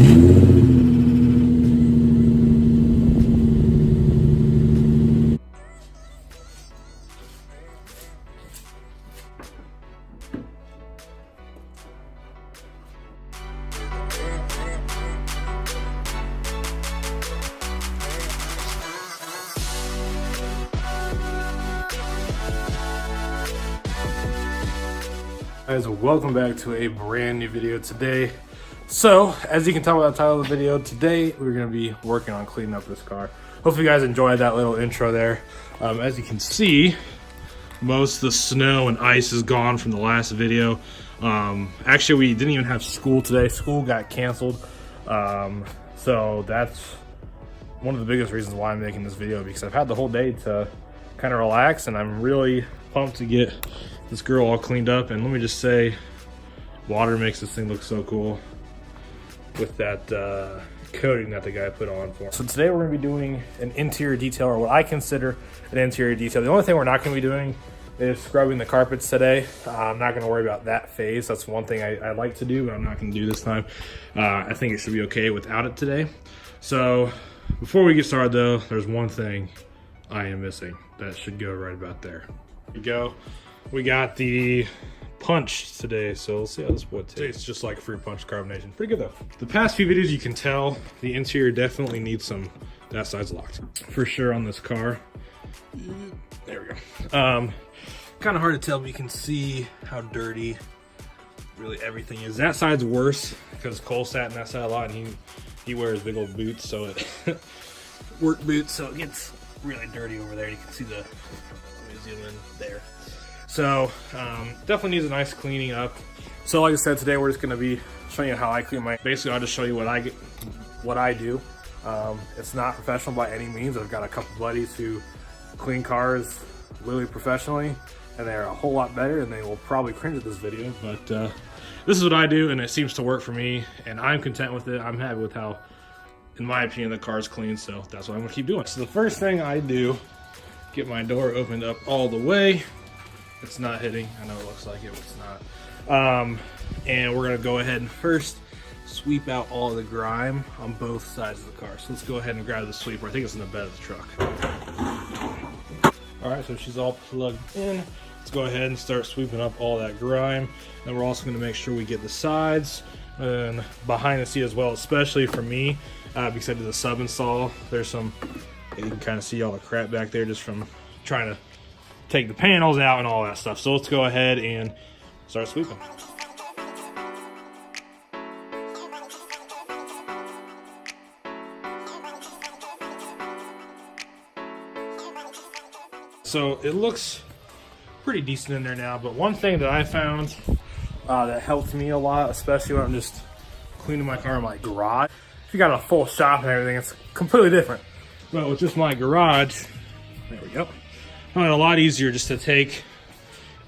Guys, welcome back to a brand new video today. So, as you can tell by the title of the video, today we're going to be working on cleaning up this car. Hopefully you guys enjoyed that little intro there. As you can see, most of the snow and ice is gone from the last video. Actually, we didn't even have school today. School got canceled. So that's one of the biggest reasons why I'm making this video, because I've had the whole day to kind of relax, and I'm really pumped to get this girl all cleaned up. And let me just say, water makes this thing look so cool with that coating that the guy put on for it. So today we're gonna be doing an interior detail, or what I consider an interior detail. The only thing we're not gonna be doing is scrubbing the carpets today. I'm not gonna worry about that phase. That's one thing I like to do, but I'm not gonna do this time. I think it should be okay without it today. So before we get started though, there's one thing I am missing that should go right about there. Here we go. We got the punch today, so we'll see how this would take. It's just like fruit punch carbonation. Pretty good though. The past few videos, you can tell the interior definitely needs some, that side's locked for sure on this car. There we go. Kind of hard to tell, but you can see how dirty really everything is. That side's worse because Cole sat in that side a lot, and he wears big old boots, so it work boots, so it gets really dirty over there. You can see the, let me zoom in there. So definitely needs a nice cleaning up. So like I said, today we're just gonna be showing you how I clean my, basically I'll just show you what I do. It's not professional by any means. I've got a couple buddies who clean cars literally professionally, and they're a whole lot better, and they will probably cringe at this video, but this is what I do, and it seems to work for me, and I'm content with it. I'm happy with how, in my opinion, the car's clean, so that's what I'm gonna keep doing. So the first thing I do, get my door opened up all the way. It's not hitting. I know it looks like it, but it's not. And we're gonna go ahead and first sweep out all of the grime on both sides of the car. So let's go ahead and grab the sweeper. I think it's in the bed of the truck. All right, so she's all plugged in. Let's go ahead and start sweeping up all that grime. And we're also gonna make sure we get the sides and behind the seat as well, especially for me, because I did the sub install. There's some, you can kind of see all the crap back there just from trying to take the panels out and all that stuff. So let's go ahead and start sweeping. So it looks pretty decent in there now, but one thing that I found that helped me a lot, especially when I'm just cleaning my car in my garage. If you got a full shop and everything, it's completely different. But with just my garage, there we go. I find it a lot easier just to take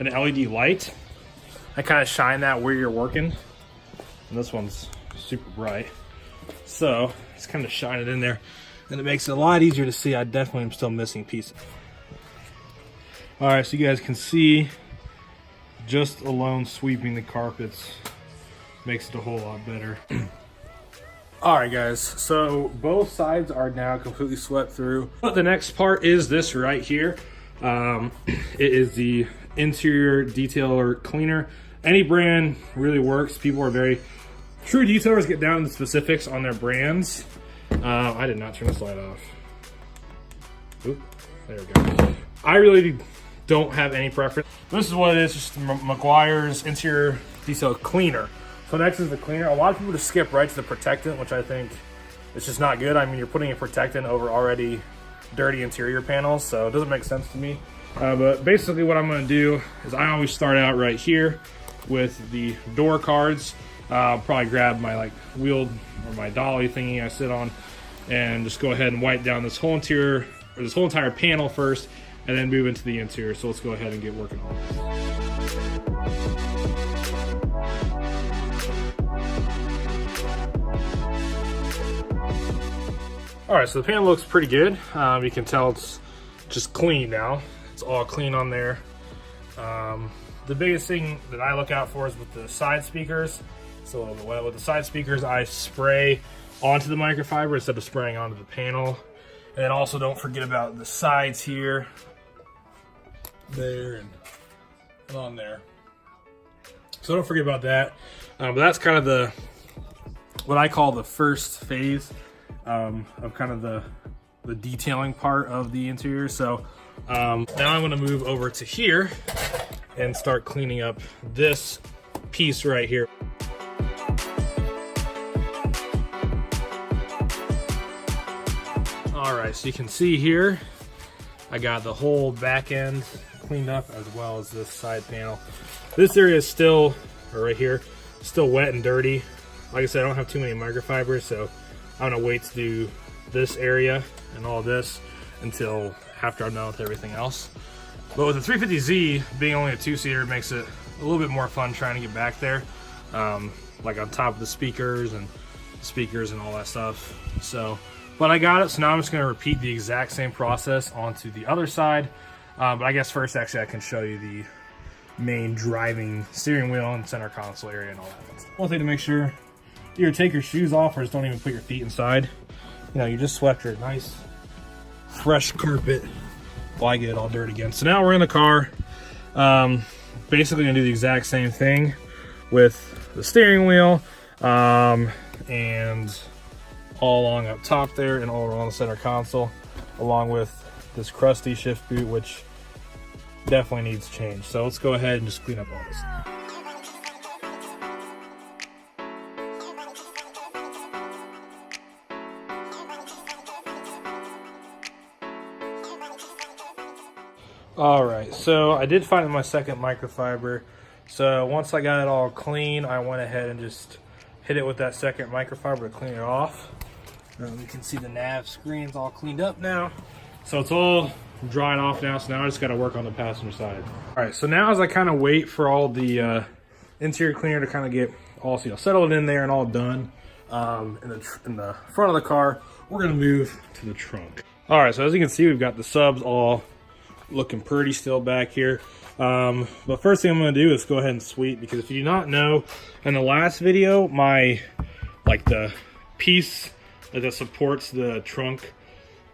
an LED light and kind of shine that where you're working. And this one's super bright, so just kind of shine it in there, and it makes it a lot easier to see. I definitely am still missing pieces. All right, so you guys can see, just alone sweeping the carpets makes it a whole lot better. All right, guys, so both sides are now completely swept through. But the next part is this right here. It is the interior detailer cleaner. Any brand really works. People are very true detailers, get down to the specifics on their brands. I did not turn this light off. Oop, there we go. I really don't have any preference. This is what it is, just Meguiar's interior detail cleaner. So next is the cleaner. A lot of people just skip right to the protectant, which I think is just not good. I mean, you're putting a protectant over already dirty interior panels, so it doesn't make sense to me. But basically what I'm going to do is I always start out right here with the door cards. I'll probably grab my like wheel or my dolly thingy I sit on, and just go ahead and wipe down this whole interior, or this whole entire panel first, and then move into the interior. So let's go ahead and get working on this. All right, so the panel looks pretty good. You can tell it's just clean now. It's all clean on there. The biggest thing that I look out for is with the side speakers. It's a little bit wet. With the side speakers, I spray onto the microfiber instead of spraying onto the panel. And then also don't forget about the sides here, there, and on there. So don't forget about that. But that's kind of what I call the first phase of kind of the detailing part of the interior. So now I'm going to move over to here and start cleaning up this piece right here. All right, so you can see here, I got the whole back end cleaned up as well as this side panel. This area is still, or right here, still wet and dirty. Like I said, I don't have too many microfibers, so I'm gonna wait to do this area and all this until after I'm done with everything else. But with the 350Z being only a 2-seater, makes it a little bit more fun trying to get back there, like on top of the speakers and all that stuff. So, but I got it, so now I'm just gonna repeat the exact same process onto the other side. But I guess first, actually, I can show you the main driving steering wheel and center console area and all that. One thing to make sure, you either take your shoes off or just don't even put your feet inside. You know, you just swept your nice, fresh carpet. Well, I get it all dirty again. So now we're in the car. Basically gonna do the exact same thing with the steering wheel and all along up top there and all around the center console, along with this crusty shift boot, which definitely needs change. So let's go ahead and just clean up all this. All right, so I did find my second microfiber. So once I got it all clean, I went ahead and just hit it with that second microfiber to clean it off. You can see the nav screen's all cleaned up now. So it's all dried off now, so now I just gotta work on the passenger side. All right, so now as I kind of wait for all the interior cleaner to kind of get all settled in there and all done in the front of the car, we're gonna move to the trunk. All right, so as you can see, we've got the subs all looking pretty still back here. But first thing I'm gonna do is go ahead and sweep, because if you do not know, in the last video, the piece that supports the trunk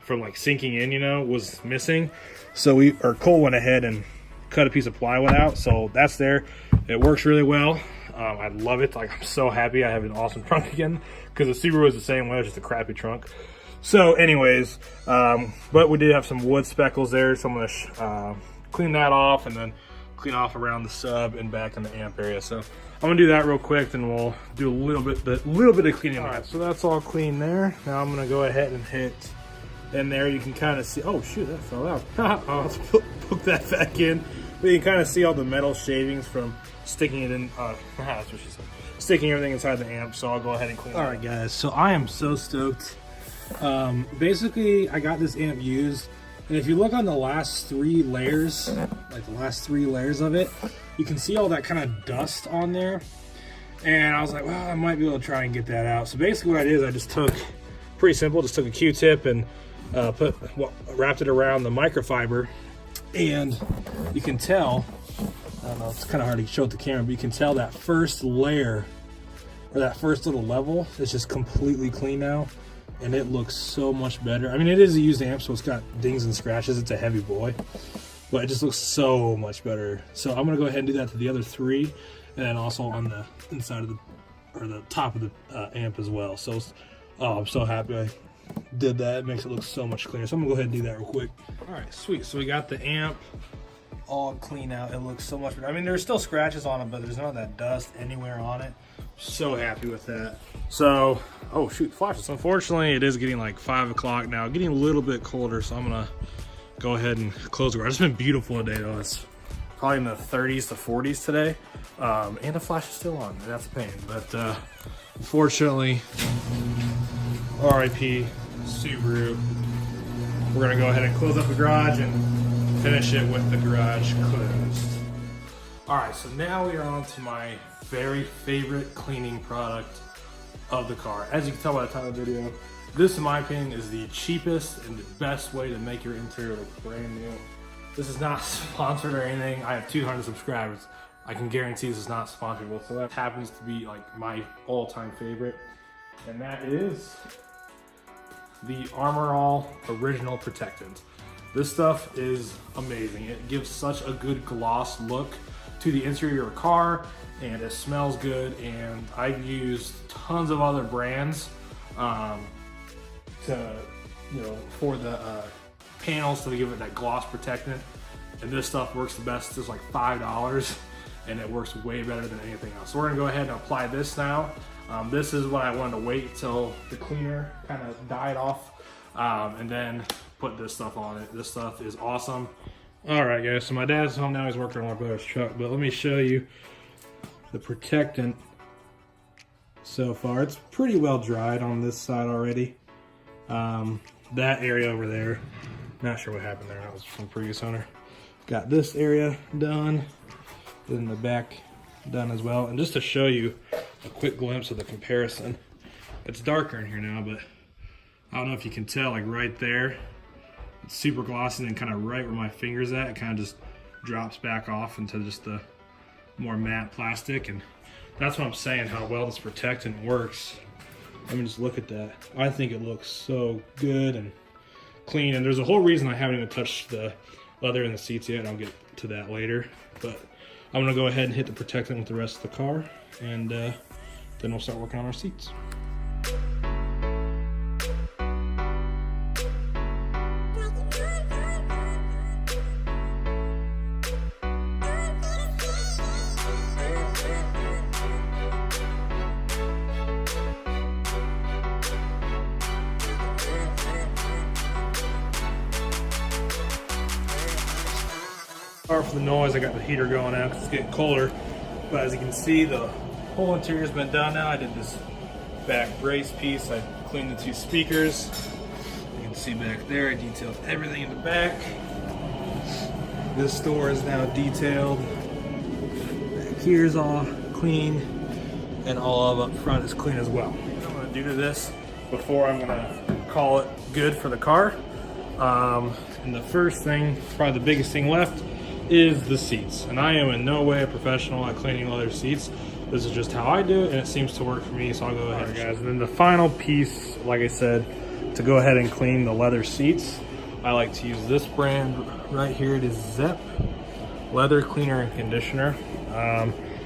from sinking in, was missing. So Cole went ahead and cut a piece of plywood out. So that's there. It works really well. I love it. I'm so happy I have an awesome trunk again, because the Subaru was the same way, it was just a crappy trunk. So anyways, but we did have some wood speckles there, so I'm gonna clean that off and then clean off around the sub and back in the amp area. So I'm gonna do that real quick, then we'll do a little bit of cleaning. All right, so that's all clean there. Now I'm gonna go ahead and hit in there. You can kind of see, oh shoot, that fell out. I'll have to put that back in. But you can kind of see all the metal shavings from sticking it in, that's what she said, sticking everything inside the amp. So I'll go ahead and clean it. All right guys, so I am so stoked. Basically I got this amp used, and if you look on the last 3 layers, the last 3 layers of it, you can see all that kind of dust on there. And I was like, well, I might be able to try and get that out. So basically what I did is I just took, pretty simple, just took a Q-tip and wrapped it around the microfiber, and you can tell, I don't know, it's kind of hard to show with the camera, but you can tell that first layer, or that first little level, is just completely clean now, and it looks so much better. I mean, it is a used amp, so it's got dings and scratches. It's a heavy boy, but it just looks so much better. So I'm gonna go ahead and do that to the other 3, and then also on the inside of the top of the amp as well. So I'm so happy I did that. It makes it look so much cleaner. So I'm gonna go ahead and do that real quick. All right, sweet. So we got the amp all clean out. It looks so much better. I mean, there's still scratches on it, but there's none of that dust anywhere on it. So happy with that. So, oh shoot, flashes. Unfortunately, it is getting 5 o'clock now, getting a little bit colder, so I'm gonna go ahead and close the garage. It's been beautiful today though. It's probably in the 30s to 40s today. And the flash is still on. That's a pain, but unfortunately, RIP Subaru. We're gonna go ahead and close up the garage and finish it with the garage closed. All right, so now we are on to my very favorite cleaning product of the car. As you can tell by the title of the video, this in my opinion is the cheapest and the best way to make your interior look brand new. This is not sponsored or anything. I have 200 subscribers. I can guarantee this is not sponsored whatsoever. Happens to be like my all-time favorite, and that is the Armor All Original Protectant. This stuff is amazing. It gives such a good gloss look to the interior of a car, and it smells good. And I've used tons of other brands for the panels to give it that gloss protectant, and this stuff works the best. It's like $5, and it works way better than anything else. So we're gonna go ahead and apply this now. This is what I wanted to wait till the cleaner kind of died off, and then put this stuff on it. This stuff is awesome. All right, guys, so my dad's home now. He's working on my brother's truck, but let me show you the protectant so far. It's pretty well dried on this side already. That area over there, not sure what happened there. That was from the previous owner. Got this area done, then the back done as well. And just to show you a quick glimpse of the comparison, it's darker in here now, but I don't know if you can tell, like right there, it's super glossy, and kind of right where my finger's at, it kind of just drops back off into just the more matte plastic. And that's what I'm saying, how well this protectant works. Let me just look at that. I think it looks so good and clean, and there's a whole reason I haven't even touched the leather in the seats yet. I'll get to that later, but I'm gonna go ahead and hit the protectant with the rest of the car, and then we'll start working on our seats. Sorry for the noise, I got the heater going now because it's getting colder. But as you can see, the whole interior has been done now. I did this back brace piece. I cleaned the 2 speakers. You can see back there, I detailed everything in the back. This door is now detailed. Back here is all clean, and all of up front is clean as well. What I'm gonna do to this before I'm gonna call it good for the car. And the first thing, probably the biggest thing left, is the seats. And I am in no way a professional at cleaning leather seats. This is just how I do it, and it seems to work for me, so I'll go ahead. All right, guys, and then the final piece, like I said, to go ahead and clean the leather seats, I like to use this brand right here. It is Zep Leather Cleaner and Conditioner.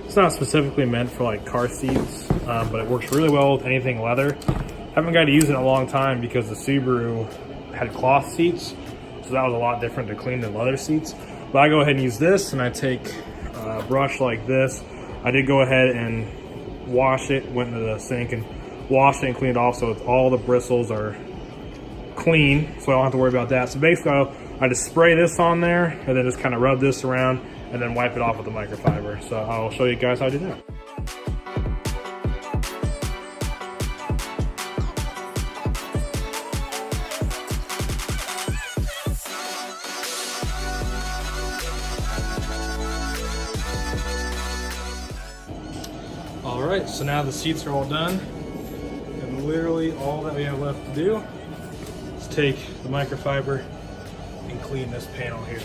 It's not specifically meant for like car seats, but it works really well with anything leather. I haven't got to use it in a long time because the Subaru had cloth seats, so that was a lot different to clean than leather seats. But I go ahead and use this, and I take a brush like this. I did go ahead and wash it, went into the sink and washed it and cleaned it off, so all the bristles are clean, so I don't have to worry about that. So basically, I just spray this on there, and then just kind of rub this around, and then wipe it off with the microfiber. So I'll show you guys how to do that. Alright, so now the seats are all done, and literally all that we have left to do is take the microfiber and clean this panel here.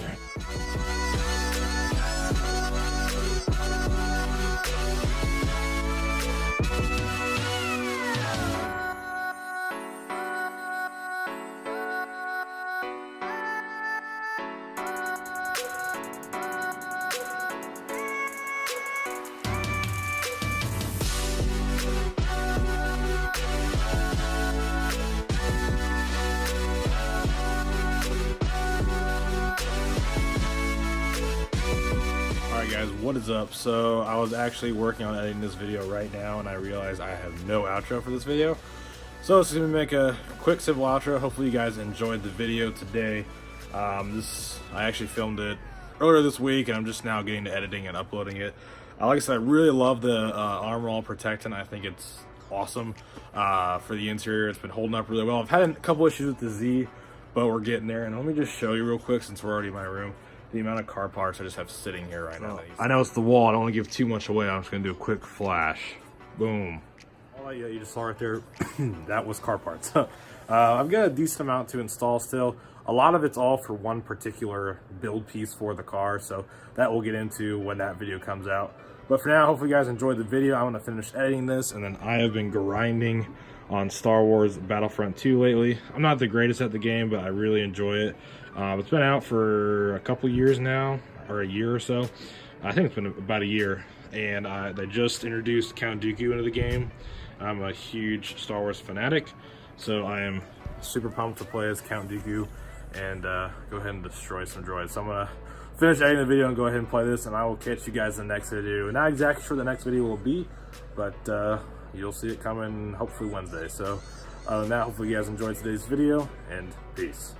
Guys, what is up? So I was actually working on editing this video right now, and I realized I have no outro for this video, so it's gonna make a quick simple outro. Hopefully you guys enjoyed the video today. I actually filmed it earlier this week, and I'm just now getting to editing and uploading it. Like I said, I really love the Armor All Protectant. I think it's awesome for the interior. It's been holding up really well. I've had a couple issues with the Z, but we're getting there. And let me just show you real quick, since we're already in my room, the amount of car parts I just have sitting here right now. I know it's the wall. I don't want to give too much away. I'm just going to do a quick flash. Boom. Oh yeah, you just saw right there. That was car parts. I've got a decent amount to install still. A lot of it's all for one particular build piece for the car, so that we'll get into when that video comes out. But for now, hopefully you guys enjoyed the video. I'm gonna finish editing this, and then I have been grinding on Star Wars Battlefront 2 lately. I'm not the greatest at the game, but I really enjoy it. It's been out for a couple years now, or a year or so. I think it's been about a year, and they just introduced Count Dooku into the game. I'm a huge Star Wars fanatic, so I am super pumped to play as Count Dooku and go ahead and destroy some droids. So I'm gonna finish editing the video and go ahead and play this, and I will catch you guys in the next video. Not exactly sure the next video will be, but you'll see it coming hopefully Wednesday. So other than that, hopefully you guys enjoyed today's video, and peace.